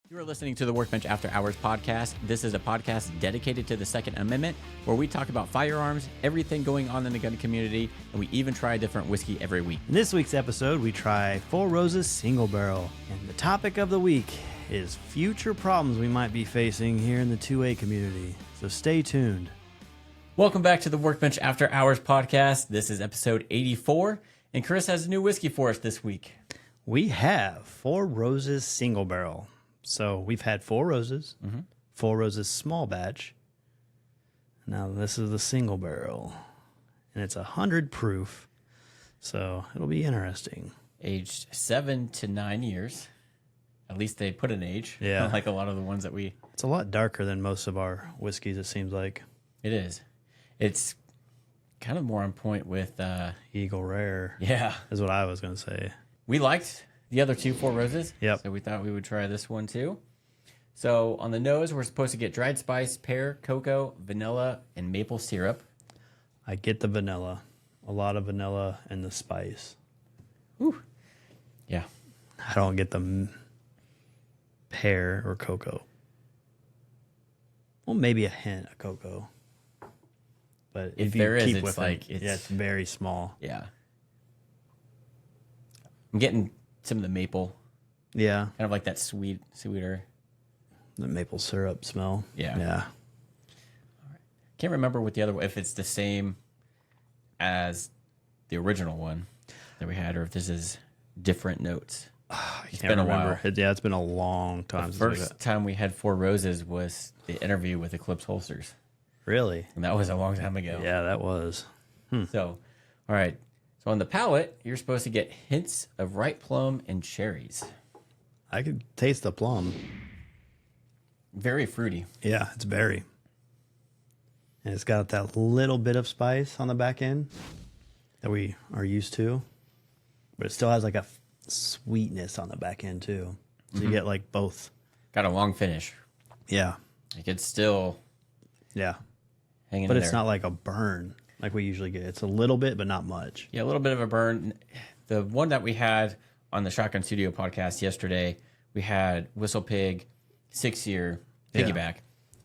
You are listening to the Workbench After Hours podcast. This is a podcast dedicated to the Second Amendment, where we talk about firearms, everything going on in the gun community, and we even try a different whiskey every week. In this week's episode, we try Four Roses Single Barrel. And the topic of the week is future problems we might be facing here in the 2A community. So stay tuned. Welcome back to the Workbench After Hours podcast. This is episode 84, and Chris has a new whiskey for us this week. We have Four Roses Single Barrel. So we've had Four Roses, Four Roses small batch. Now this is the single barrel, and it's 100 proof. So it'll be interesting. Aged 7 to 9 years. At least they put an age. Yeah. Like a lot of the ones that we... It's a lot darker than most of our whiskeys, it seems like. It is. It's kind of more on point with... Eagle Rare. Yeah. Is what I was going to say. We liked the other two Four Roses. Yep. So we thought we would try this one too. So on the nose, we're supposed to get dried spice, pear, cocoa, vanilla, and maple syrup. I get the vanilla. A lot of vanilla and the spice. Ooh. Yeah. I don't get the pear or cocoa. Well, maybe a hint of cocoa. But If you there is, keep it's whipping, like... it's very small. Yeah. I'm getting some of the maple, Yeah. kind of like that sweeter. The maple syrup smell. Yeah. Yeah. Can't remember what the other one, if it's the same as the original one that we had, or if this is different notes. It's been a while. It's been a long time. The first time we had Four Roses was the interview with Eclipse Holsters. Really? And that was a long time ago. Yeah, that was. So, all right. So on the palate, you're supposed to get hints of ripe plum and cherries. I could taste the plum. Very fruity. Yeah, it's berry. And it's got that little bit of spice on the back end that we are used to. But it still has like a sweetness on the back end too. So you get like both. Got a long finish. Yeah. Like it's still Yeah. hanging But in it's there. not like a burn like we usually get. It's a little bit, but not much. Yeah, a little bit of a burn. The one that we had on the Shotgun Studio podcast yesterday, we had Whistle Pig 6-year piggyback,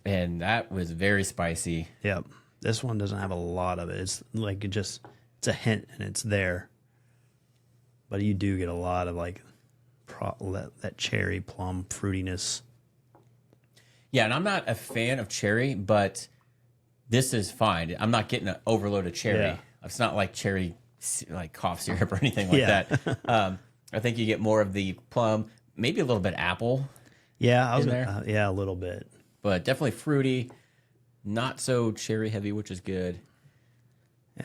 and that was very spicy. Yep. This one doesn't have a lot of it. It's like it's a hint and it's there. But you do get a lot of like that cherry plum fruitiness. Yeah, and I'm not a fan of cherry, but this is fine. I'm not getting an overload of cherry. Yeah. It's not like cherry, like cough syrup or anything like that. I think you get more of the plum, maybe a little bit apple, Yeah, I was in gonna, yeah, a little bit. but definitely fruity, not so cherry heavy, which is good.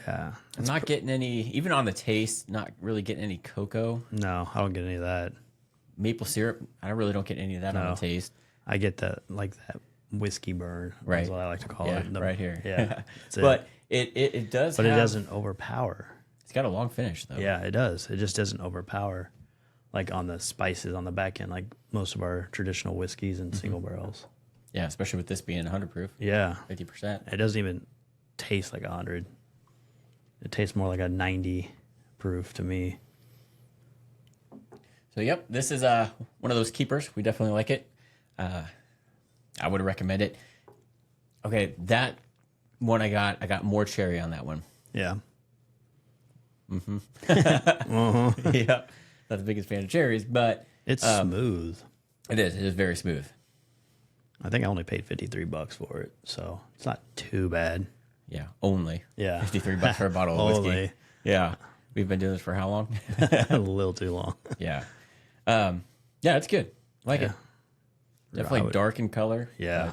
Yeah. I'm not getting any, even on the taste, not really getting any cocoa. No, I don't get any of that. Maple syrup, I really don't get any of that on No. the taste. I get that whiskey burn. Right. Is what I like to call Yeah, it. right here. Yeah. That's it. But it does But have, it doesn't overpower. it's got a long finish, though. Yeah, it does. It just doesn't overpower like on the spices on the back end, like most of our traditional whiskeys and single barrels. Yeah, especially with this being 100 proof, Yeah. 50%. It doesn't even taste like 100. It tastes more like a 90 proof to me. So, yep, this is one of those keepers. We definitely like it. I would recommend it. Okay, that one I got more cherry on that one. Yeah. Yeah, not the biggest fan of cherries, but It's smooth. it is very smooth. I think I only paid $53 for it, so it's not too bad. Yeah, only. Yeah. $53 for a bottle of whiskey. Only. Yeah. We've been doing this for how long? A little too long. Yeah. Yeah, it's good. Like it. I Definitely would- dark in color. Yeah.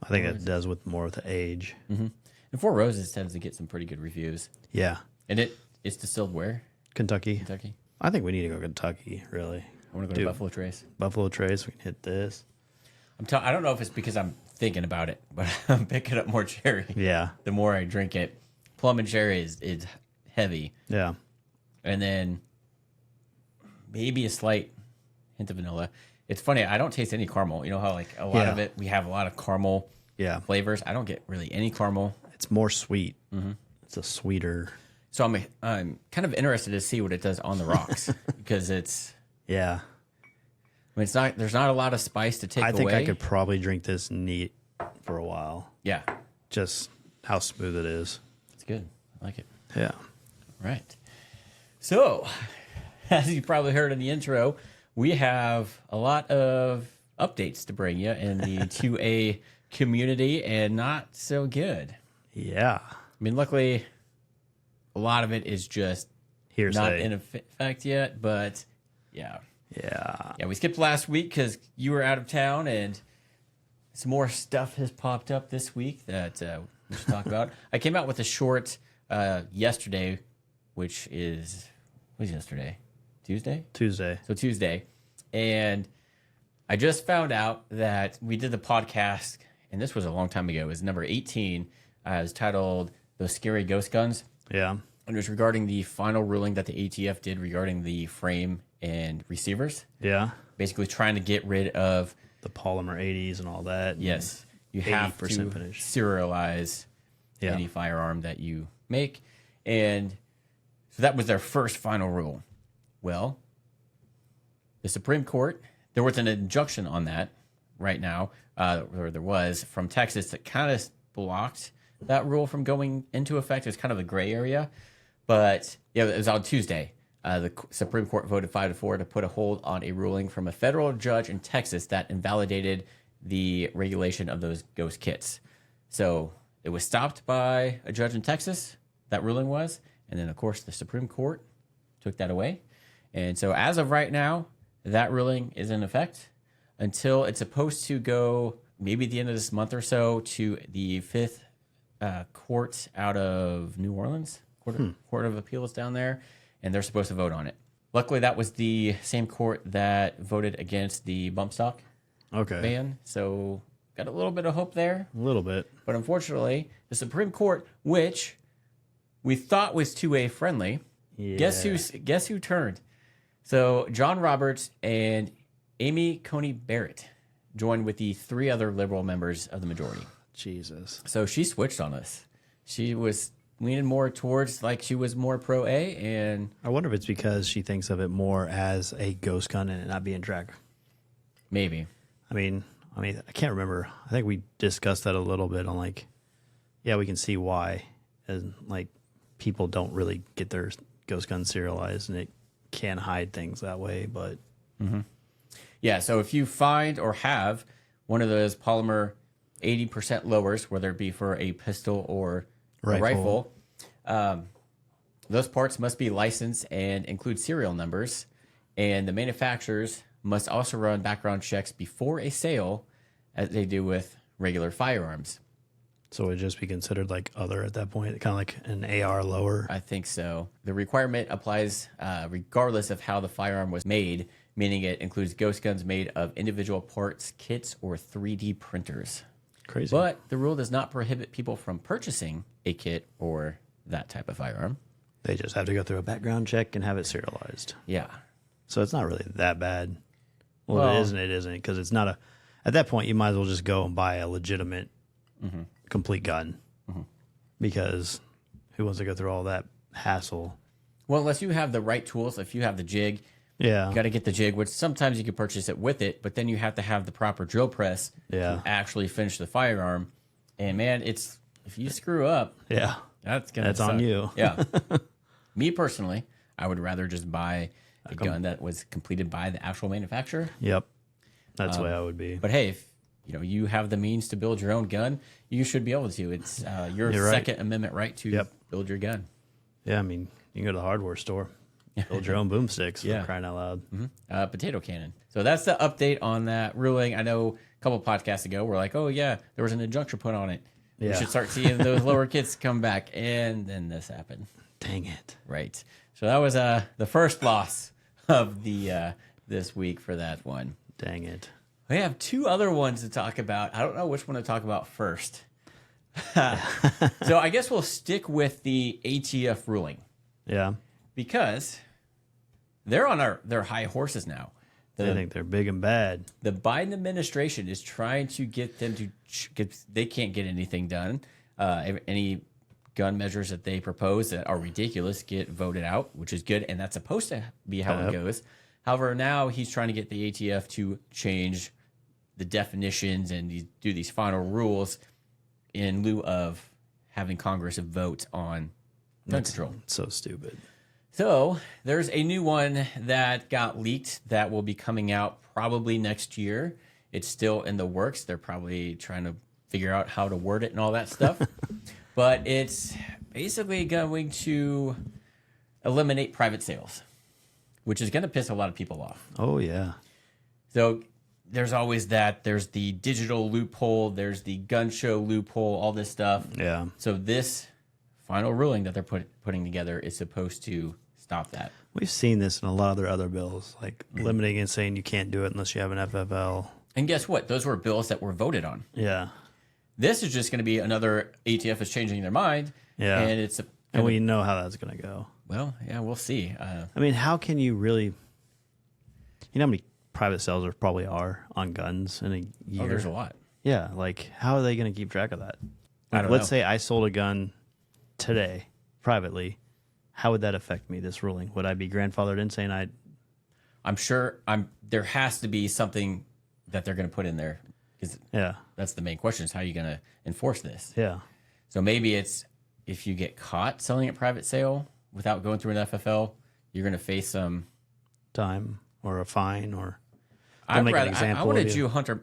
I think it does with more with the age. And Four Roses tends to get some pretty good reviews. Yeah. And it's distilled where? Kentucky. Kentucky? I think we need to go Kentucky, really. I want to go to Buffalo Trace. Buffalo Trace, we can hit this. I don't know if it's because I'm thinking about it, but I'm picking up more cherry. Yeah. The more I drink it. Plum and cherry is heavy. Yeah. And then maybe a slight hint of vanilla. It's funny, I don't taste any caramel. You know how like a lot Yeah. of it, we have a lot of caramel Yeah. flavors. I don't get really any caramel. It's more sweet. It's a sweeter. So I'm kind of interested to see what it does on the rocks because it's Yeah. mean, there's not a lot of spice to take away. I think I could probably drink this neat for a while. Yeah. Just how smooth it is. It's good. I like it. Yeah. Right. So, as you probably heard in the intro, we have a lot of updates to bring you in the 2A community, and not so good. Yeah. I mean, luckily, a lot of it is just Hearsay. not in effect yet, but yeah. Yeah. Yeah, we skipped last week because you were out of town, and some more stuff has popped up this week that we should talk about. I came out with a short yesterday, which is, what was yesterday? Tuesday? Tuesday. So Tuesday. And I just found out that we did the podcast, and this was a long time ago. It was number 18. It was titled Those Scary Ghost Guns. Yeah. And it was regarding the final ruling that the ATF did regarding the frame and receivers. Yeah. Basically trying to get rid of... The polymer 80s and all that. Yes. You have to finish. serialize any firearm that you make. And so that was their first final rule. Well, the Supreme Court, there was an injunction on that right now, or there was, from Texas that kind of blocked that rule from going into effect. It was kind of a gray area. But yeah, it was on Tuesday. The Supreme Court voted 5-4 to put a hold on a ruling from a federal judge in Texas that invalidated the regulation of those ghost kits. So it was stopped by a judge in Texas, that ruling was, and then, of course, the Supreme Court took that away. And so as of right now, that ruling is in effect until it's supposed to go maybe at the end of this month or so to the Fifth Court out of New Orleans, Court of Appeals down there, and they're supposed to vote on it. Luckily, that was the same court that voted against the bump stock ban, so got a little bit of hope there. A little bit. But unfortunately, the Supreme Court, which we thought was 2A friendly, guess who turned? So John Roberts and Amy Coney Barrett joined with the 3 other liberal members of the majority. Jesus. So she switched on us. She was leaning more towards, like, she was more pro A, and I wonder if it's because she thinks of it more as a ghost gun and it not being tracked. maybe. I mean, I can't remember. I think we discussed that a little bit on, like, yeah, we can see why, and like people don't really get their ghost gun serialized, and it can hide things that way. But yeah, so if you find or have one of those polymer 80% lowers, whether it be for a pistol or a rifle, those parts must be licensed and include serial numbers, and the manufacturers must also run background checks before a sale, as they do with regular firearms. so it would just be considered like other at that point, kind of like an AR lower. I think so. The requirement applies regardless of how the firearm was made, meaning it includes ghost guns made of individual parts, kits, or 3D printers. Crazy. But the rule does not prohibit people from purchasing a kit or that type of firearm. They just have to go through a background check and have it serialized. Yeah. So it's not really that bad. Well, it isn't, because it's not a... At that point, you might as well just go and buy a legitimate, complete gun. Because who wants to go through all that hassle? Well, unless you have the right tools, if you have the jig, Yeah. you got to get the jig, which sometimes you can purchase it with it, but then you have to have the proper drill press to actually finish the firearm. And man, if you screw up, Yeah. that's on suck. you. Yeah. Me personally, I would rather just buy a gun that was completed by the actual manufacturer. Yep. That's the way I would be. But hey, if you have the means to build your own gun, you should be able to. It's your You're right. Second Amendment right to build your gun. Yeah, I mean, you can go to the hardware store, build your own boomsticks. Yeah. For crying out loud. Potato cannon. So that's the update on that ruling. I know a couple podcasts ago we're like, oh yeah, there was an injunction put on it. Yeah. We should start seeing those lower kits come back, and then this happened. Dang it. Right. So that was the first loss of the this week for that one. Dang it. We have two other ones to talk about. I don't know which one to talk about first. So I guess we'll stick with the ATF ruling Yeah. because they're on their high horses now. They think they're big and bad. The Biden administration is trying to get them to they can't get anything done. Any gun measures that they propose that are ridiculous get voted out, which is good, and that's supposed to be how it goes. However, now he's trying to get the ATF to change the definitions and do these final rules in lieu of having Congress vote on gun control. So stupid. So there's a new one that got leaked that will be coming out probably next year. It's still in the works. They're probably trying to figure out how to word it and all that stuff. But it's basically going to eliminate private sales, which is going to piss a lot of people off. Oh, yeah. So there's always that. There's the digital loophole. There's the gun show loophole, all this stuff. Yeah. So this final ruling that they're putting together is supposed to stop that. We've seen this in a lot of their other bills, like limiting and saying you can't do it unless you have an FFL. And guess what? Those were bills that were voted on. Yeah. This is just going to be another ATF is changing their mind. Yeah. And and we know how that's going to go. Well, yeah, we'll see. I mean, how can you really, you know how many private sales there probably are on guns in a year? Oh, there's a lot. Yeah. Like, how are they going to keep track of that? I don't Let's know. say I sold a gun today privately. How would that affect me, this ruling? Would I be grandfathered in saying I'm sure there has to be something that they're going to put in there. Yeah. That's the main question is how are you going to enforce this? Yeah. So maybe it's if you get caught selling at private sale without going through an FFL, you're going to face some time or a fine or I make an want example to of you. do Hunter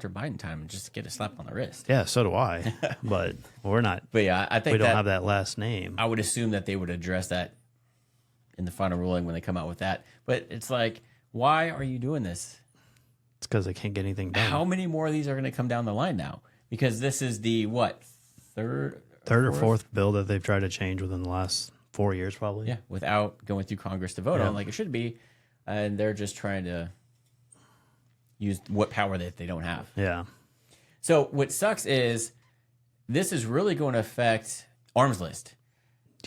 Biden time and just get a slap on the wrist. Yeah, so do I. But we're not. But yeah, I think We don't have that last name. I would assume that they would address that in the final ruling when they come out with that. But it's like, why are you doing this? It's because they can't get anything done. How many more of these are going to come down the line now? Because this is the Third or fourth bill that they've tried to change within the last 4 years, probably. Yeah, without going through Congress to vote on like it should be. And they're just trying to use what power that they don't have. Yeah. So what sucks is this is really going to affect arms list.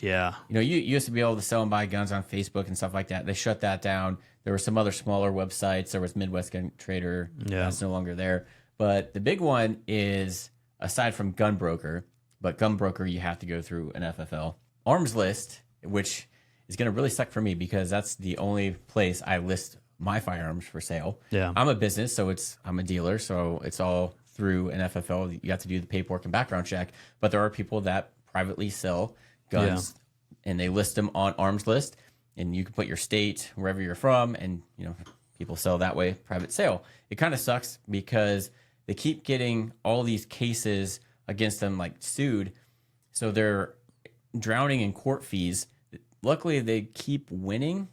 Yeah. You know, you used to be able to sell and buy guns on Facebook and stuff like that. They shut that down. There were some other smaller websites. There was Midwest Gun Trader. Yeah. That's no longer there. But the big one is, aside from Gun Broker, but Gun Broker, you have to go through an FFL. Arms List, which is going to really suck for me because that's the only place I list my firearms for sale. Yeah. I'm a business, so I'm a dealer, so it's all through an FFL. You have to do the paperwork and background check. But there are people that privately sell guns and they list them on Arms List, and you can put your state wherever you're from, and you know people sell that way, private sale. It kind of sucks because they keep getting all these cases against them like sued, so they're drowning in court fees. Luckily, they keep winning,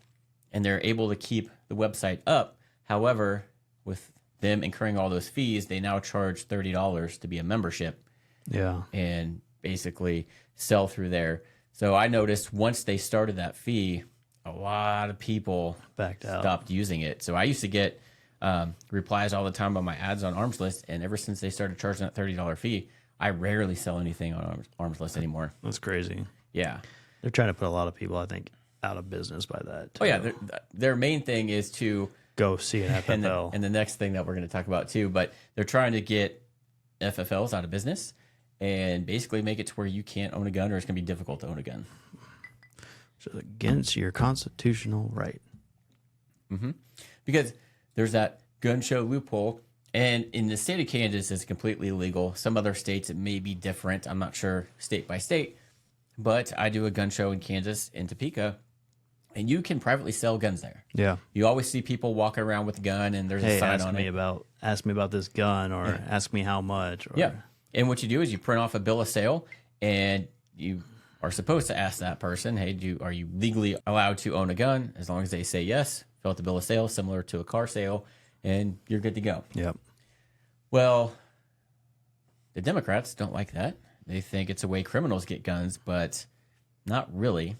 and they're able to keep the website up. However, with them incurring all those fees, they now charge $30 to be a membership. Yeah. And basically sell through there. So I noticed once they started that fee, a lot of people Backed out. stopped using it. So I used to get replies all the time on my ads on Arms List, and ever since they started charging that $30 fee, I rarely sell anything on Arms List anymore. That's crazy. Yeah. They're trying to put a lot of people, I think, out of business by that. Oh yeah, their main thing is to Go see an FFL. and the next thing that we're going to talk about too, but they're trying to get FFLs out of business and basically make it to where you can't own a gun, or it's going to be difficult to own a gun. Which is against your constitutional right. Because there's that gun show loophole, and in the state of Kansas, it's completely illegal. Some other states, it may be different. I'm not sure state by state, but I do a gun show in Kansas, in Topeka, and you can privately sell guns there. Yeah. You always see people walking around with a gun, and there's a Hey, sign on it. ask me about this gun, or ask me how much. Or, Yeah. And what you do is you print off a bill of sale, and you are supposed to ask that person, hey, are you legally allowed to own a gun? As long as they say yes, fill out the bill of sale, similar to a car sale, and you're good to go. Yep. Well, the Democrats don't like that. They think it's a way criminals get guns, but not really.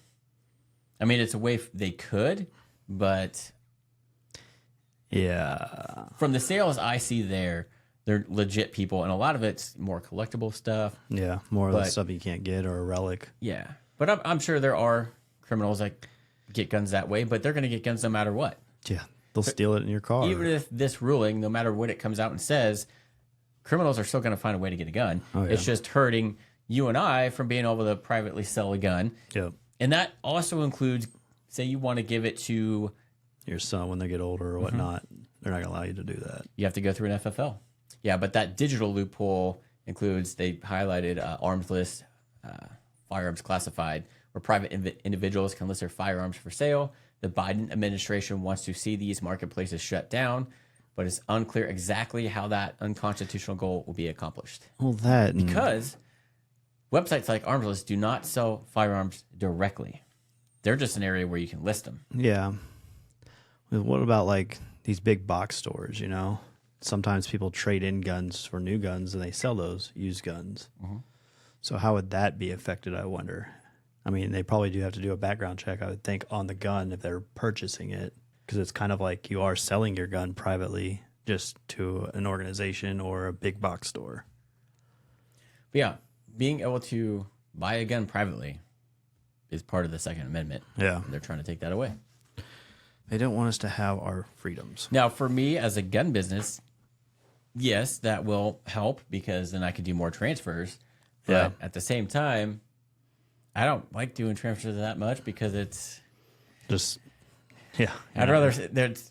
I mean, it's a way they could, but Yeah. from the sales I see there, they're legit people, and a lot of it's more collectible stuff. Yeah. More of the But- stuff you can't get, or a relic. Yeah, but I'm sure there are criminals that get guns that way, but they're going to get guns no matter what. Yeah. They'll steal it in your car. Even if this ruling, no matter what it comes out and says, criminals are still going to find a way to get a gun. Oh, yeah. It's just hurting you and I from being able to privately sell a gun. Yep. And that also includes, say you want to give it to your son when they get older or whatnot. They're not going to allow you to do that. You have to go through an FFL. Yeah, but that digital loophole includes, they highlighted arms list, firearms classified, where private individuals can list their firearms for sale. The Biden administration wants to see these marketplaces shut down, but it's unclear exactly how that unconstitutional goal will be accomplished. Well, that... Because websites like Arms List do not sell firearms directly. They're just an area where you can list them. Yeah. Well, what about like these big box stores, you know? Sometimes people trade in guns for new guns and they sell those used guns. So how would that be affected, I wonder? I mean, they probably do have to do a background check, I would think, on the gun if they're purchasing it, because it's kind of like you are selling your gun privately just to an organization or a big box store. But yeah, being able to buy a gun privately is part of the Second Amendment. Yeah. They're trying to take that away. They don't want us to have our freedoms. Now, for me as a gun business, yes, that will help because then I can do more transfers. But at the same time, I don't like doing transfers that much because it's just, yeah. I'd rather,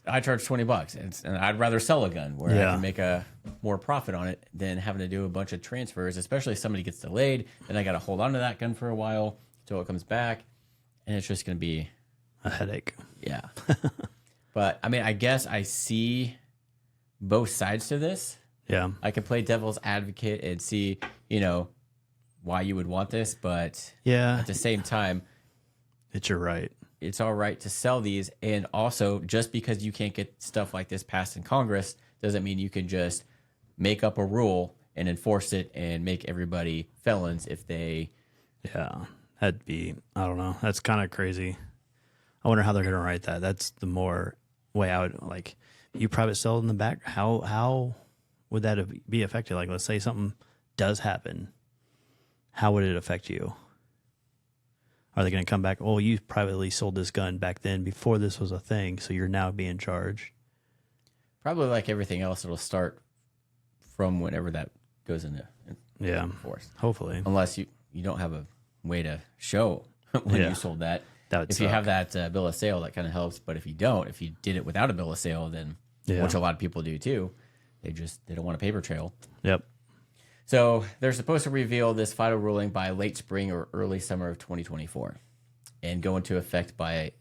I charge $20 and I'd rather sell a gun where I can make a more profit on it than having to do a bunch of transfers, especially if somebody gets delayed. Then I got to hold on to that gun for a while until it comes back. And it's just going to be a headache. Yeah. But I mean, I guess I see both sides to this. Yeah. I can play devil's advocate and see, you know, why you would want this, but yeah, at the same time, it's your right. It's all right to sell these. And also, just because you can't get stuff like this passed in Congress doesn't mean you can just make up a rule and enforce it and make everybody felons if they... Yeah, that'd be, I don't know. That's kind of crazy. I wonder how they're going to write that. That's the more way I would, like, you private sell in the back, how would that be affected? Like, let's say something does happen. How would it affect you? Are they going to come back? Oh, you privately sold this gun back then before this was a thing, so you're now being charged. Probably like everything else, it'll start from whenever that goes into force. Hopefully. Unless you don't have a way to show when you sold that. If you have that bill of sale, that kind of helps. But if you don't, if you did it without a bill of sale, then which a lot of people do too, they don't want a paper trail. Yep. So they're supposed to reveal this final ruling by late spring or early summer of 2024 and go into effect by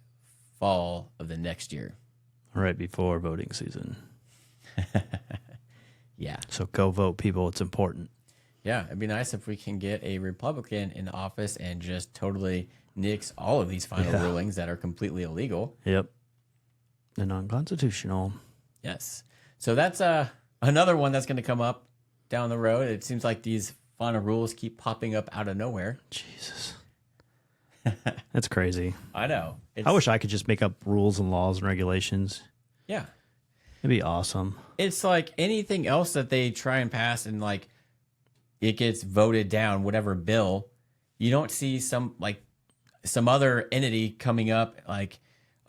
fall of the next year. Right before voting season. Yeah. So go vote, people. It's important. Yeah. It'd be nice if we can get a Republican in office and just totally nix all of these final rulings that are completely illegal. Yep. And unconstitutional. Yes. So that's another one that's going to come up down the road. It seems like these final rules keep popping up out of nowhere. Jesus. That's crazy. I know. I wish I could just make up rules and laws and regulations. Yeah. It'd be awesome. It's like anything else that they try and pass and like it gets voted down, whatever bill, you don't see some other entity coming up like,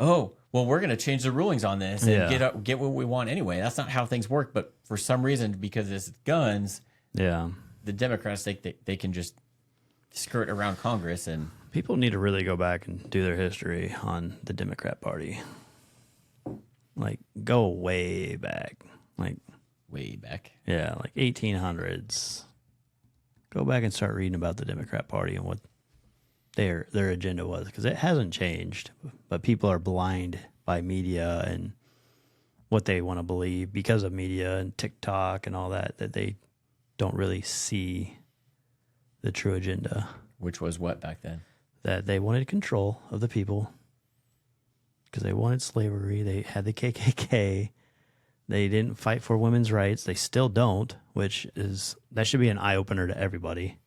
oh, well, we're going to change the rulings on this and get what we want anyway. That's not how things work. But for some reason, because it's guns, the Democrats think they can just skirt around Congress. And people need to really go back and do their history on the Democrat Party. Like, go way back. Like, way back. Yeah, like 1800s. Go back and start reading about the Democrat Party and what their agenda was, because it hasn't changed, but people are blind by media and what they want to believe because of media and TikTok and all that they don't really see the true agenda. Which was what back then? That they wanted control of the people because they wanted slavery. They had the KKK. They didn't fight for women's rights. They still don't, that should be an eye-opener to everybody.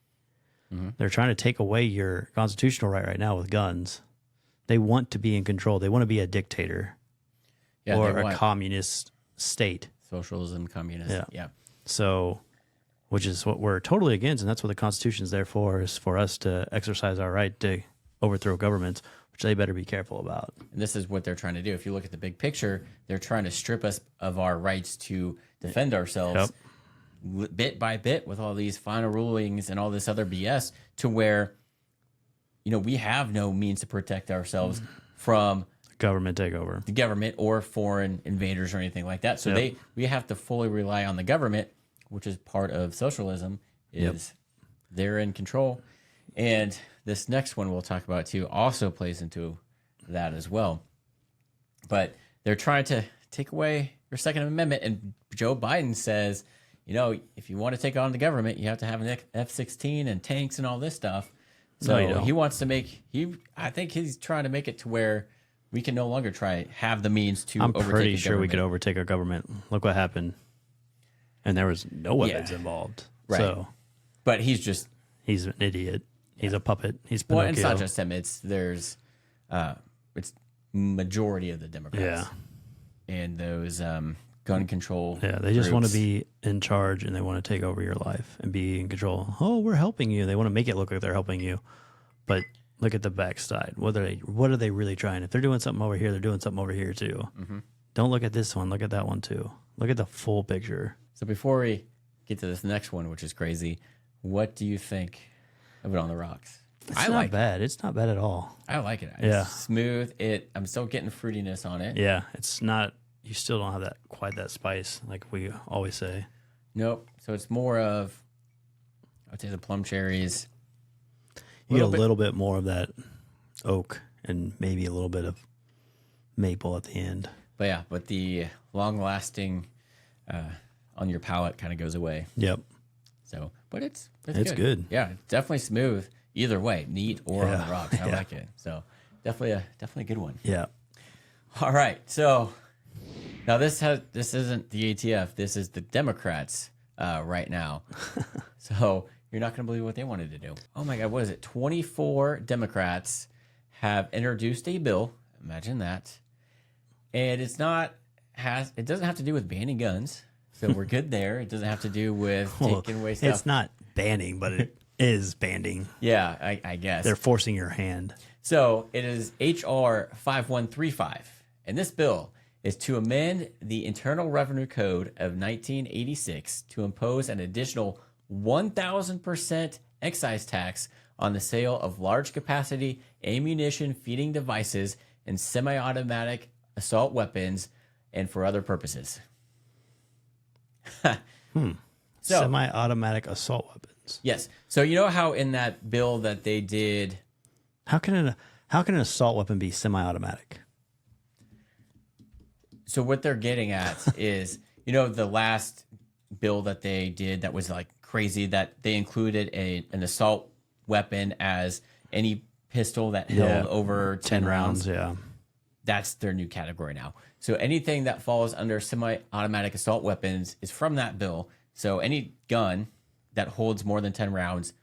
They're trying to take away your constitutional right now with guns. They want to be in control. They want to be a dictator or a communist state. Socialism, communist. Yeah. So, which is what we're totally against, and that's what the Constitution is there for, is for us to exercise our right to overthrow governments, which they better be careful about. And this is what they're trying to do. If you look at the big picture, they're trying to strip us of our rights to defend ourselves. Bit by bit with all these final rulings and all this other BS to where, we have no means to protect ourselves from government takeover. the government or foreign invaders or anything like that. So we have to fully rely on the government, which is part of socialism, is they're in control. And this next one we'll talk about too also plays into that as well. But they're trying to take away your Second Amendment, and Joe Biden says, you know, if you want to take on the government, you have to have an F-16 and tanks and all this stuff. So he wants to make I think he's trying to make it to where we can no longer have the means to. I'm overtake pretty the sure we government. could overtake our government. Look what happened, and there was no weapons involved. Right. So But he's an idiot. He's a puppet. He's well, Pinocchio. it's not just him. It's majority of the Democrats. And those gun control. Yeah, they just want to groups. be in charge and they want to take over your life and be in control. Oh, we're helping you. They want to make it look like they're helping you. But look at the backside. What are they really trying? If they're doing something over here, they're doing something over here too. Mm-hmm. Don't look at this one. Look at that one too. Look at the full picture. So before we get to this next one, which is crazy, what do you think of it on the rocks? It's not bad. It's not bad at all. I like it. Yeah. It's smooth. I'm still getting fruitiness on it. Yeah, it's not. You still don't have quite that spice like we always say. Nope. So it's more of, I would say, the plum cherries. You get a little bit more of that oak and maybe a little bit of maple at the end. But the long lasting on your palate kind of goes away. Yep. So, but it's good. Yeah, it's definitely smooth either way, neat or on the rocks. I like it. So definitely a good one. Yeah. All right. So now this isn't the ATF. This is the Democrats right now. So you're not going to believe what they wanted to do. Oh my God, what is it? 24 Democrats have introduced a bill. Imagine that. And it doesn't have to do with banning guns. So we're good there. It doesn't have to do with taking away stuff. It's not banning, but it is banning. Yeah, I guess. They're forcing your hand. So it is H.R. 5135. And this bill is to amend the Internal Revenue Code of 1986 to impose an additional 1,000% excise tax on the sale of large capacity ammunition feeding devices and semi-automatic assault weapons and for other purposes. So, semi-automatic assault weapons. Yes. So you know how in that bill that they did, How can an assault weapon be semi-automatic? so what they're getting at is, you know, the last bill that they did that was like crazy, that they included an assault weapon as any pistol that held over 10 rounds. Yeah. That's their new category now. So anything that falls under semi-automatic assault weapons is from that bill. So any gun that holds more than 10 rounds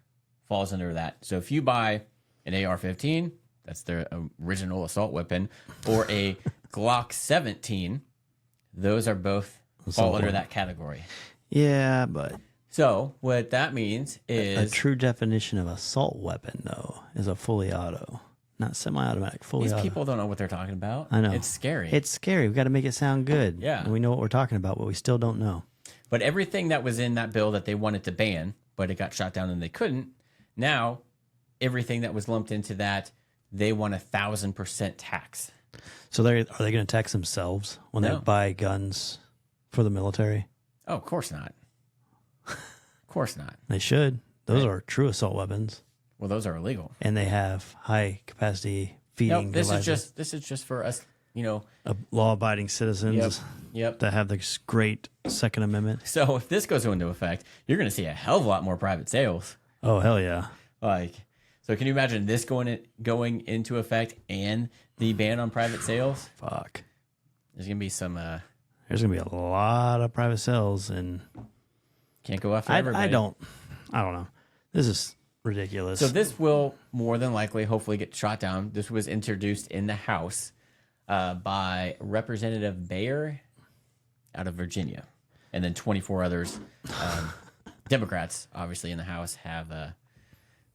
falls under that. So if you buy an AR-15, that's their original assault weapon, or a Glock 17, those are both fall under that category. Yeah, but So what that means a is true definition of assault weapon, though, is a fully auto, not semi-automatic. Fully these auto. people don't know what they're talking about. I know. It's scary. It's scary. We've got to make it sound good. Yeah. And we know what we're talking about, but we still don't know. But everything that was in that bill that they wanted to ban, but it got shot down and they couldn't, now everything that was lumped into that, they want 1,000% tax. So are they going to tax themselves when they No. buy guns for the military? Oh, of course not. Of course not. They should. Those are true assault weapons, Well, those are illegal. and they have high capacity feeding No, this devices. is just for us, you know. Law-abiding citizens Yep. that have this great Second Amendment. So if this goes into effect, you're going to see a hell of a lot more private sales. Oh, hell yeah. Like, so can you imagine this going into effect and the ban on private sales? Fuck. There's going to be some. There's going to be a lot of private sales, and Can't go after I everybody. don't know. This is ridiculous. So this will more than likely, hopefully, get shot down. This was introduced in the House by Representative Bayer out of Virginia, and then 24 others. Democrats, obviously, in the House have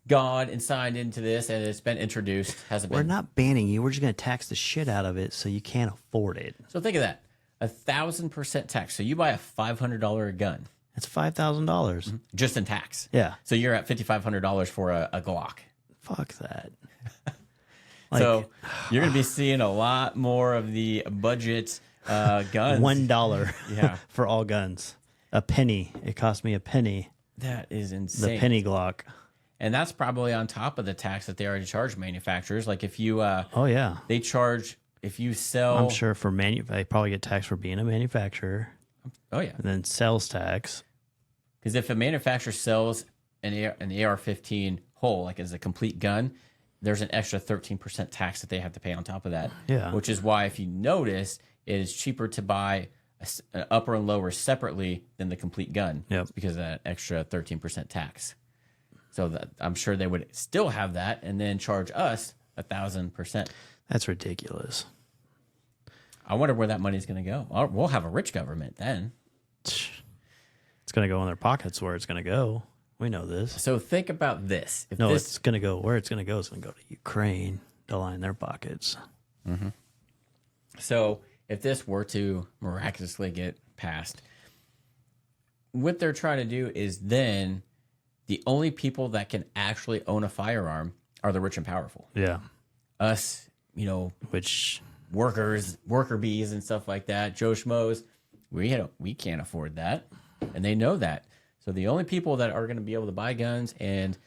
gone and signed into this, and it's been introduced. We're not banning you. We're just going to tax the shit out of it so you can't afford it. So think of that, 1,000% tax. So you buy a $500 gun It's $5,000. just in tax. Yeah. So you're at $5,500 for a Glock. Fuck that. So you're going to be seeing a lot more of the budget guns. $1 Yeah. for all guns. A penny. It cost me a penny. That is insane. The penny Glock. And that's probably on top of the tax that they already charge manufacturers. Like if you, Oh, yeah. they charge, if you sell. I'm sure for they probably get taxed for being a manufacturer. Oh, yeah. And then sales tax. Because if a manufacturer sells an AR-15 whole, like as a complete gun, there's an extra 13% tax that they have to pay on top of that. Yeah. Which is why, if you notice, it is cheaper to buy an upper and lower separately than the complete gun. Yep. It's because of that extra 13% tax. So that, I'm sure they would still have that and then charge us 1,000%. That's ridiculous. I wonder where that money's going to go. We'll have a rich government then. It's going to go in their pockets where it's going to go. We know this. So think about this. If it's going to go where it's going to go. It's going to go to Ukraine to line their pockets. Mm-hmm. So if this were to miraculously get passed, what they're trying to do is then the only people that can actually own a firearm are the rich and powerful. Yeah. Us, which worker bees and stuff like that, Joe Schmoes, we can't afford that. And they know that. So the only people that are going to be able to buy guns and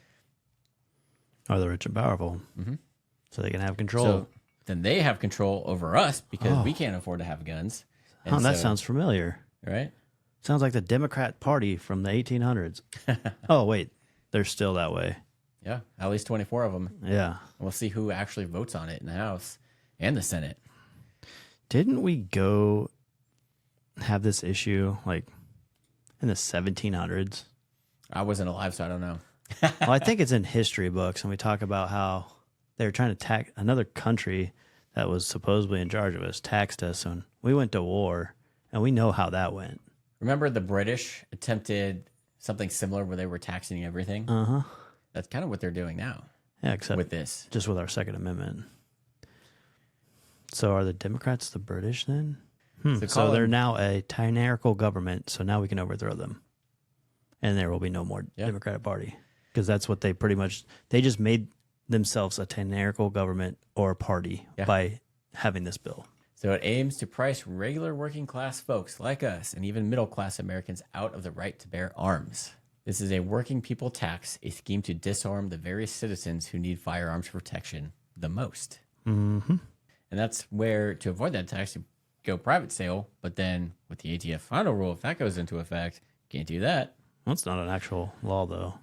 are the rich and powerful. Mm-hmm. So they can have control. So then they have control over us because we can't afford to have guns. And that sounds familiar. Right? Sounds like the Democrat Party from the 1800s. Oh, wait. They're still that way. Yeah, at least 24 of them. Yeah. We'll see who actually votes on it in the House and the Senate. Didn't we go have this issue like in the 1700s? I wasn't alive, so I don't know. Well, I think it's in history books, and we talk about how they were trying to attack another country that was supposedly in charge of us, taxed us, and we went to war, and we know how that went. Remember the British attempted something similar where they were taxing everything? Uh-huh. That's kind of what they're doing now. Yeah, except with this. Just with our Second Amendment. So are the Democrats the British then? So they're now a tyrannical government, so now we can overthrow them. And there will be no more Democratic Party. Because that's what they pretty much, they just made themselves a tyrannical government or party by having this bill. So it aims to price regular working class folks like us and even middle class Americans out of the right to bear arms. This is a working people tax, a scheme to disarm the various citizens who need firearms protection the most. Mm-hmm. And that's where, to avoid that tax, you go private sale. But then with the ATF final rule, if that goes into effect, can't do that. Well, it's not an actual law, though.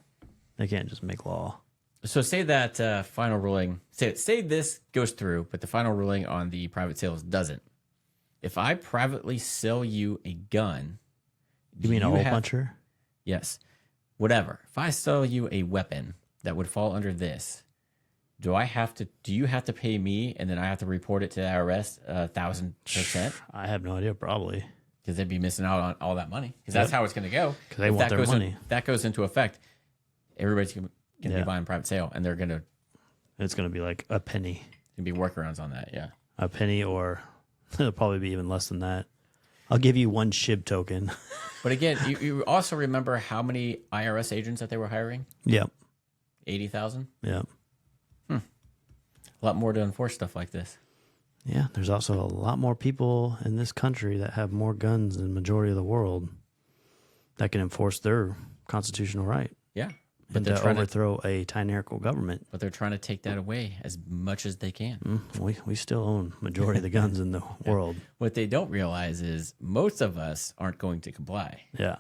They can't just make law. So say that final ruling, say this goes through, but the final ruling on the private sales doesn't. If I privately sell you a gun, you mean a hole puncher? Yes, whatever. If I sell you a weapon that would fall under this, do you have to pay me, and then I have to report it to the IRS 1,000%? I have no idea, probably. Because they'd be missing out on all that money. Because that's how it's going to go. Because they want their money. That goes into effect. Everybody's going to be buying private sale, and they're going to. It's going to be like a penny. There'll be workarounds on that, yeah. A penny, or it'll probably be even less than that. I'll give you one SHIB token. But again, you also remember how many IRS agents that they were hiring? Yep. 80,000? Yep. A lot more to enforce stuff like this. Yeah, there's also a lot more people in this country that have more guns than the majority of the world that can enforce their constitutional right. Yeah. But to overthrow a tyrannical government. But they're trying to take that away as much as they can. We still own majority of the guns in the world. What they don't realize is most of us aren't going to comply. Yeah.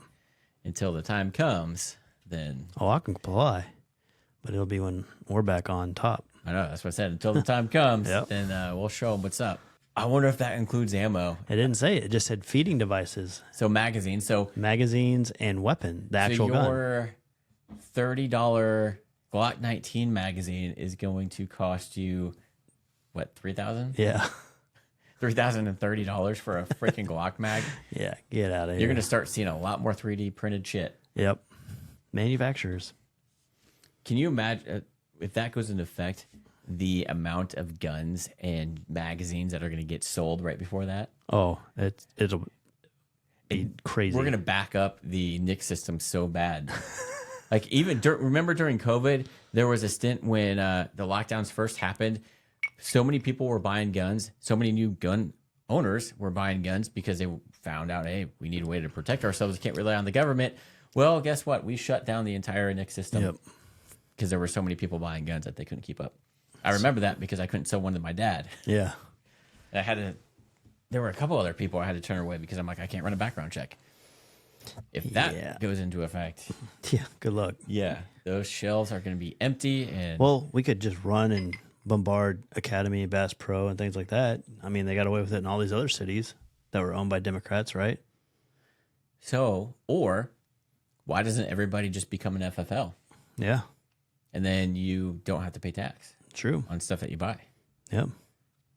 Until the time comes, then... Oh, I can comply. But it'll be when we're back on top. I know, that's what I said. Until the time comes, then we'll show them what's up. I wonder if that includes ammo. It didn't say it. It just said feeding devices. So magazines. Magazines and weapon, the actual gun. Your $30 Glock 19 magazine is going to cost you, what, $3,000? Yeah. $3,030 for a freaking Glock mag? Yeah, get out of here. You're going to start seeing a lot more 3D printed shit. Yep. Manufacturers. Can you imagine, if that goes into effect, the amount of guns and magazines that are going to get sold right before that? Oh, it'll be crazy. We're going to back up the NIC system so bad. Like even remember during COVID, there was a stint when the lockdowns first happened. so many people were buying guns. So many new gun owners were buying guns because they found out, hey, we need a way to protect ourselves. We can't rely on the government. Well, guess what? We shut down the entire NICS system because there were so many people buying guns that they couldn't keep up. I remember that because I couldn't sell one to my dad. Yeah. And I had to. There were a couple other people I had to turn away because I'm like, I can't run a background check. If that goes into effect, Yeah, good luck. yeah, those shelves are going to be empty. And Well, we could just run and bombard Academy, Bass Pro, and things like that. I mean, they got away with it in all these other cities that were owned by Democrats, right? so, or why doesn't everybody just become an FFL? Yeah, And then you don't have to pay tax true. on stuff that you buy Yep.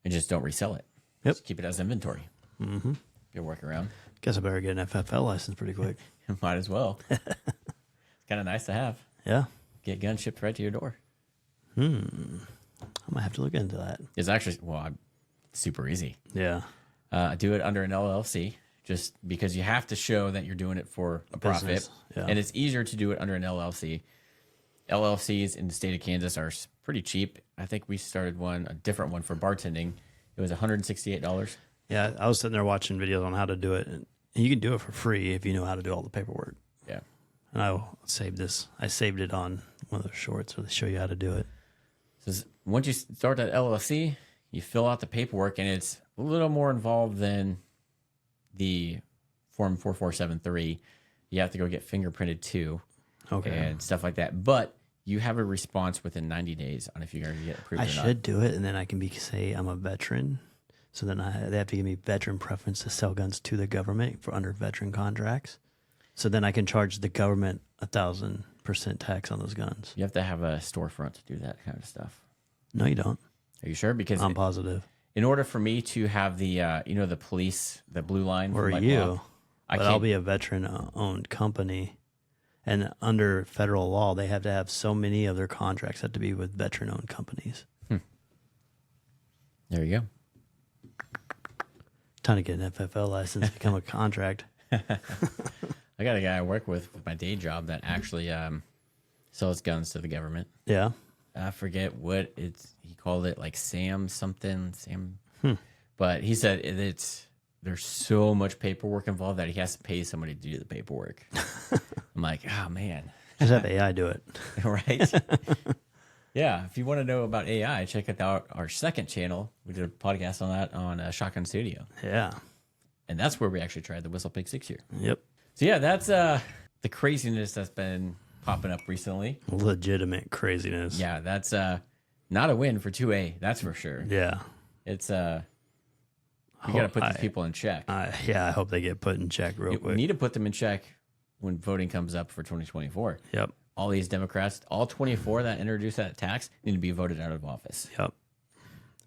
and just don't resell it. Yep. Just keep it as inventory. Mm-hmm. Good workaround. Guess I better get an FFL license pretty quick. Might as well. It's kind of nice to have. Yeah. Get guns shipped right to your door. I might have to look into that. It's actually, super easy. Yeah. Do it under an LLC just because you have to show that you're doing it for a profit. Business, yeah. And it's easier to do it under an LLC. LLCs in the state of Kansas are pretty cheap. I think we started a different one for bartending. It was $168. Yeah, I was sitting there watching videos on how to do it, and you can do it for free if you know how to do all the paperwork. Yeah. And I saved this. I saved it on one of those shorts where they show you how to do it. So once you start that LLC, you fill out the paperwork, and it's a little more involved than the Form 4473. You have to go get fingerprinted too, and stuff like that. But you have a response within 90 days on if you're going to get approved or I not. should do it, and then I can say I'm a veteran. So then they have to give me veteran preference to sell guns to the government for under veteran contracts. So then I can charge the government 1,000% tax on those guns. You have to have a storefront to do that kind of stuff. No, you don't. Are you sure? Because I'm positive. in order for me to have the, the police, the blue line, Or from my you. block, But I'll be a veteran-owned company. And under federal law, they have to have so many of their contracts have to be with veteran-owned companies. There you go. Time to get an FFL license, become a contract. I got a guy I work with my day job that actually sells guns to the government. Yeah. I forget what he called it, like Sam something, but he said there's so much paperwork involved that he has to pay somebody to do the paperwork. I'm like, oh man. Just have AI do it. Right? Yeah. If you want to know about AI, check out our second channel. We did a podcast on that on Shotgun Studio. Yeah. And that's where we actually tried the Whistle Pig 6 year. Yep. So yeah, that's the craziness that's been popping up recently. Legitimate craziness. Yeah, that's not a win for 2A, that's for sure. Yeah. It's you got to put these people in check. Yeah, I hope they get put in check real We quick. need to put them in check when voting comes up for 2024. Yep. All these Democrats, all 24 that introduced that tax, need to be voted out of office. Yep.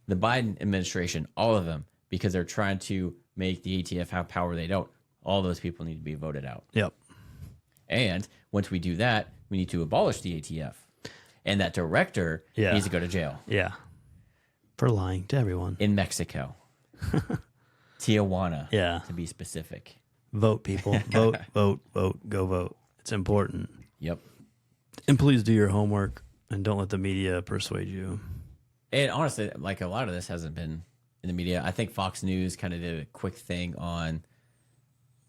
The Biden administration, all of them, because they're trying to make the ATF have power they don't. All those people need to be voted out. Yep. And once we do that, we need to abolish the ATF. And that director needs to go to jail. Yeah. For lying to everyone. In Mexico. Tijuana. Yeah. To be specific. Vote, people. Vote, vote, vote. Go vote. It's important. Yep. And please do your homework and don't let the media persuade you. And honestly, like a lot of this hasn't been in the media. I think Fox News kind of did a quick thing on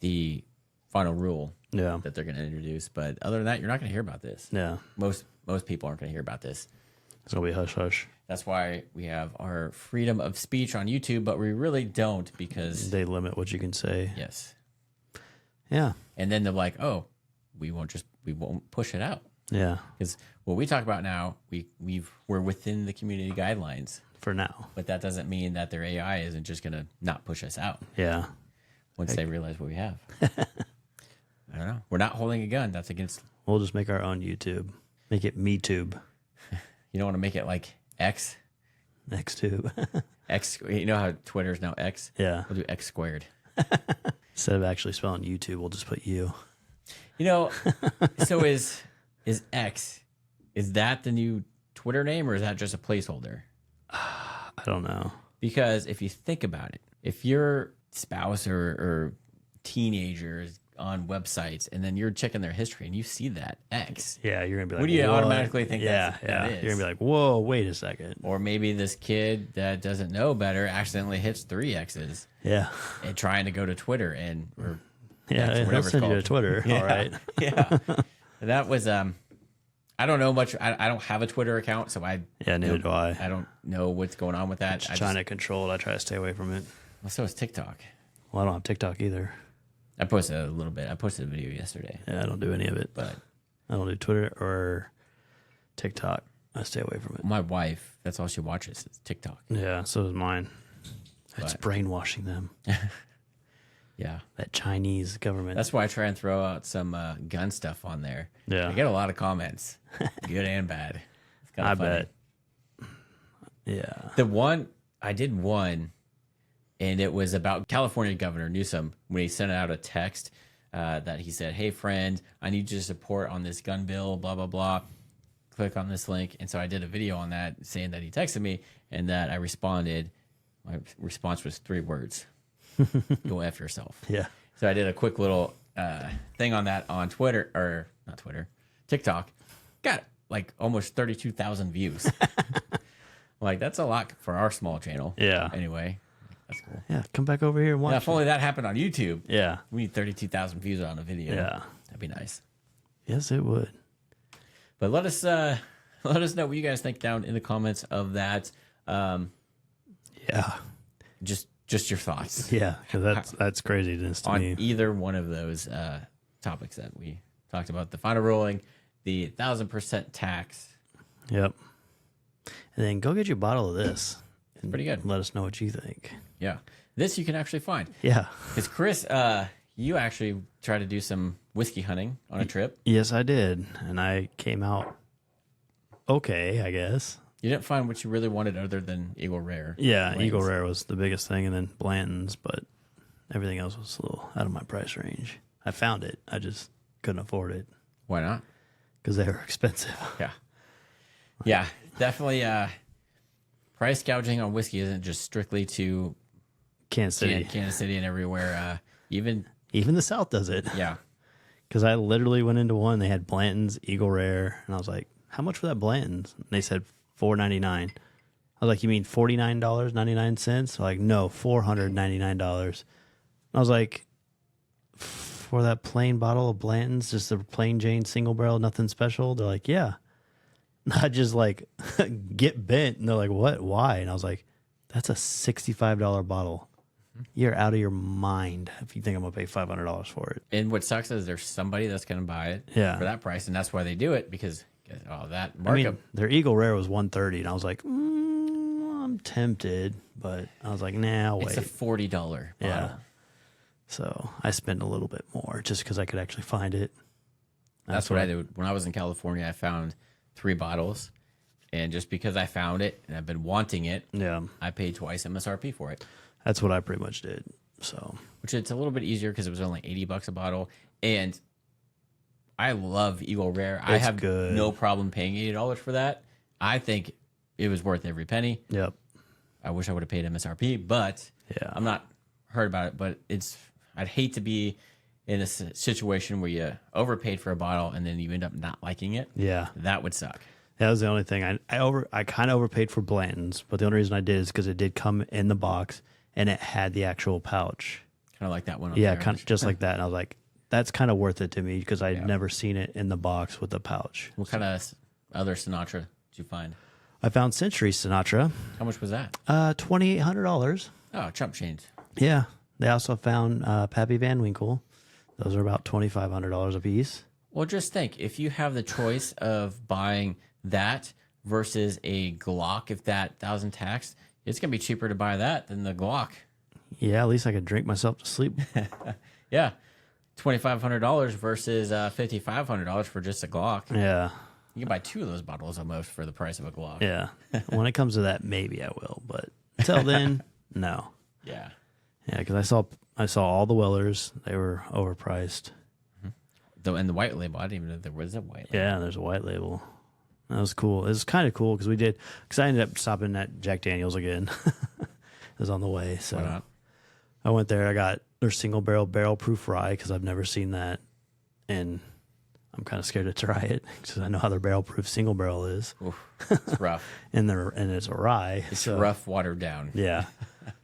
the final rule that they're going to introduce. But other than that, you're not going to hear about this. Yeah. Most people aren't going to hear about this. It's going to be hush hush. That's why we have our freedom of speech on YouTube, but we really don't because they limit what you can say. Yes. Yeah. And then they're like, oh, we won't push it out. Yeah. Because what we talk about now, we're within the community guidelines. For now. But that doesn't mean that their AI isn't just going to not push us out. Yeah. Once they realize what we have. I don't know. We're not holding a gun. That's against... We'll just make our own YouTube. Make it MeTube. You don't want to make it like X? XTube. X. You know how Twitter is now X? Yeah. We'll do X squared. Instead of actually spelling YouTube, we'll just put U. You know, so is X, is that the new Twitter name or is that just a placeholder? I don't know. Because if you think about it, if your spouse or teenager is on websites, and then you're checking their history, and you see that X. Yeah, you're gonna be like, What do you "What?" automatically think Yeah, that is? You're gonna be like, whoa, wait a second. Or maybe this kid that doesn't know better accidentally hits 3 X's Yeah, and trying to go to Twitter or yeah, X, he'll whatever it's send you to called. Twitter. Yeah. All right. Yeah. That was I don't know much. I don't have a Twitter account, so Yeah, neither do I. I don't know what's going on with that. Just trying to control it. I try to stay away from it. Well, so is TikTok. Well, I don't have TikTok either. I posted a little bit. I posted a video yesterday. Yeah, I don't do any of it. But I don't do Twitter or TikTok. I stay away from it. my wife, that's all she watches is TikTok. Yeah, so does mine. It's But- brainwashing them. Yeah. That Chinese government. That's why I try and throw out some gun stuff on there. Yeah. I get a lot of comments, good and bad. It's kind I of funny. bet. Yeah. I did one, and it was about California Governor Newsom when he sent out a text that he said, "Hey, friend, I need your support on this gun bill, blah, blah, blah. Click on this link." And so I did a video on that saying that he texted me and that I responded. My response was 3 words. Go F yourself. Yeah. So I did a quick little thing on that on Twitter, or not Twitter, TikTok. Got like almost 32,000 views. Like, that's a lot for our small channel. Yeah. Anyway, that's cool. Yeah. Come back over here and watch. Yeah, if only that happened on YouTube. Yeah. We need 32,000 views on a video. Yeah. That'd be nice. Yes, it would. But let us know what you guys think down in the comments of that. Yeah. Just your thoughts Yeah. Because that's craziness to on me. either one of those topics that we talked about. The final ruling, the 1,000% tax. Yep. And then go get you a bottle of this. And pretty good. Let us know what you think. Yeah. This you can actually find. Yeah. Because Chris, you actually tried to do some whiskey hunting on a trip. Yes, I did. And I came out okay, I guess. You didn't find what you really wanted other than Eagle Rare. Yeah, Lanes. Eagle Rare was the biggest thing, and then Blanton's, but everything else was a little out of my price range. I found it. I just couldn't afford it Why not? because they were expensive. Yeah. Yeah, definitely. Price gouging on whiskey isn't just strictly to Kansas City. Kansas City and everywhere. Even Even the South does it. yeah, Because I literally went into one. They had Blanton's, Eagle Rare, and I was like, "How much for that Blanton's?" And they said $4.99. I was like, "You mean $49.99?" Like, no, $499. I was like, "For that plain bottle of Blanton's, just a plain Jane single barrel, nothing special?" They're like, "Yeah." Not just like get bent. And they're like, "What? Why?" And I was like, "That's a $65 bottle. You're out of your mind if you think I'm gonna pay $500 for it." and what sucks is there's somebody that's going to buy it Yeah. for that price, and that's why they do it because that I markup. mean, their Eagle Rare was $130, and I was like, I'm tempted, but I was like, nah, I'll it's wait. a $40 bottle. Yeah. So I spent a little bit more just because I could actually find it. That's what I did when I was in California. I found 3 bottles, and just because I found it and I've been wanting it, Yeah, I paid twice MSRP for it. that's what I pretty much did. So Which it's a little bit easier because it was only $80 a bottle, and I love Eagle Rare. I It's have good. no problem paying $80 for that. I think it was worth every penny. yep, I wish I would have paid MSRP, but Yeah. I'm not hurt about it. But I'd hate to be in a situation where you overpaid for a bottle and then you end up not liking it. yeah. That would suck. That was the only thing. I kind of overpaid for Blanton's, but the only reason I did is because it did come in the box and it had the actual pouch. Kind of like that one. On Yeah, there. kind of just like that. And I was like, that's kind of worth it to me because I'd never seen it in the box with the pouch. What kind of other Sinatra did you find? I found Century Sinatra, How much was that? $2,800. Oh, chump change. Yeah. They also found Pappy Van Winkle. Those are about $2,500 a piece. Well, just think if you have the choice of buying that versus a Glock, if that 1,000 tax, it's gonna be cheaper to buy that than the Glock. Yeah, at least I could drink myself to sleep. Yeah, $2,500 versus $5,500 for just a Glock. Yeah. You can buy 2 of those bottles almost for the price of a Glock. Yeah. When it comes to that, maybe I will. But until then, no. Yeah. Yeah, because I saw all the Wellers. They were overpriced. And the white label, I didn't even know there was a white label. Yeah, there's a white label. That was cool. It was kind of cool because I ended up stopping at Jack Daniels again. It was on the way. So Why not? I went there. I got their single barrel proof rye because I've never seen that, and I'm kind of scared to try it because I know how their barrel proof single barrel is. Oof, it's rough. and it's a rye. It's rough, watered down. Yeah.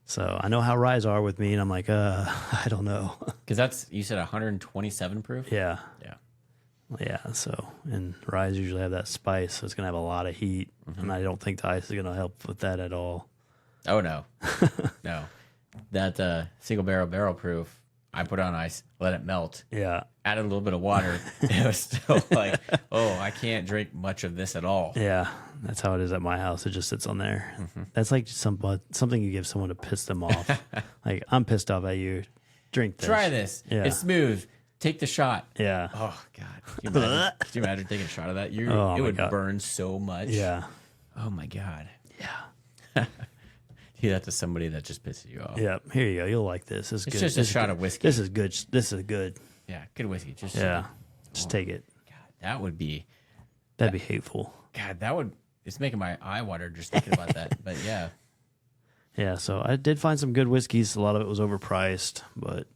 So I know how ryes are with me, and I'm like, I don't know. Because you said 127 proof? Yeah. Yeah. Yeah. So, and ryes usually have that spice, so it's going to have a lot of heat, and I don't think the ice is going to help with that at all. Oh, no. No. That single barrel proof, I put on ice, let it melt. Yeah. Added a little bit of water. It was still like, oh, I can't drink much of this at all. Yeah. That's how it is at my house. It just sits on there. That's like something you give someone to piss them off. Like, I'm pissed off at you. Drink this. Try this. Yeah. It's smooth. Take the shot. Yeah. Oh, God. Could you imagine taking a shot of that? It would burn so much. Yeah. Oh, my God. Yeah. Do that to somebody that just pisses you off. Yeah. Here you go. You'll like this. It's good. Just a shot of whiskey. This is good. This is good. Yeah, good whiskey. Just take it. God, that'd be hateful. God, it's making my eye water just thinking about that. But yeah. Yeah, so I did find some good whiskeys. A lot of it was overpriced, but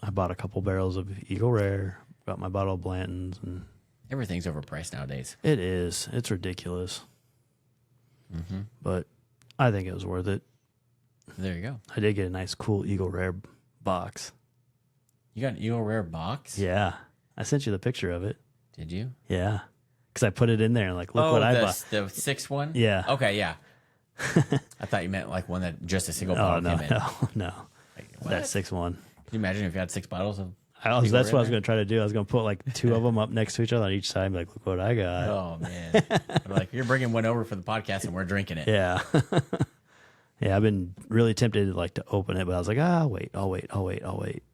I bought a couple barrels of Eagle Rare, got my bottle of Blanton's, and everything's overpriced nowadays. it is. It's ridiculous. But I think it was worth it. There you go. I did get a nice, cool Eagle Rare box. You got an Eagle Rare box? Yeah. I sent you the picture of it. Did you? Yeah. Because I put it in there and look what I bought. The 6 one? Yeah. Okay, yeah. I thought you meant like one that just a single bottle came in. No. Like, what? That 6 one. Can you imagine if you had 6 bottles of that's what I was going to try to do. I was going to put like 2 of them up next to each other on each side and be like, look what I got. Oh, man. I'm like, you're bringing one over for the podcast and we're drinking it. Yeah. Yeah, I've been really tempted to open it, but I was like, I'll wait.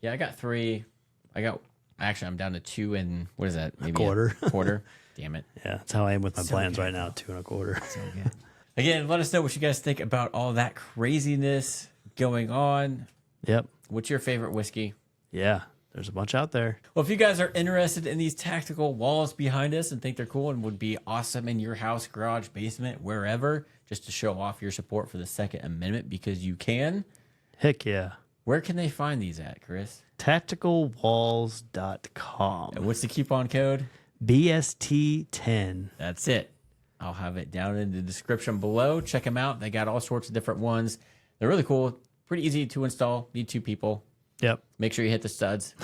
Yeah, I got 3. Actually, I'm down to 2 and what is that? Maybe quarter. A quarter. Damn it. Yeah, that's how I am with my plans good. right now, 2 1/4. So good. Again, let us know what you guys think about all that craziness going on. Yep. What's your favorite whiskey? Yeah, there's a bunch out there. Well, if you guys are interested in these tactical walls behind us and think they're cool and would be awesome in your house, garage, basement, wherever, just to show off your support for the Second Amendment because you can, Heck yeah. where can they find these at, Chris? Tacticalwalls.com. And what's the coupon code? BST10. That's it. I'll have it down in the description below. Check them out. They got all sorts of different ones. They're really cool. Pretty easy to install. Need 2 people. Yep. Make sure you hit the studs.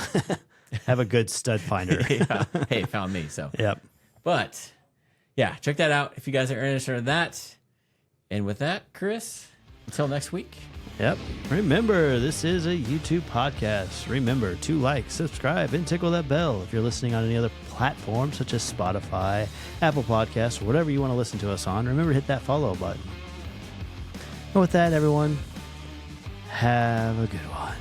Have a good stud finder. Yeah. Hey, found me. So. Yep. But yeah, check that out if you guys are interested in that. And with that, Chris, until next week. Yep. Remember, this is a YouTube podcast. Remember to like, subscribe, and tickle that bell if you're listening on any other platform such as Spotify, Apple Podcasts, or whatever you want to listen to us on. Remember to hit that follow button. And with that, everyone, have a good one.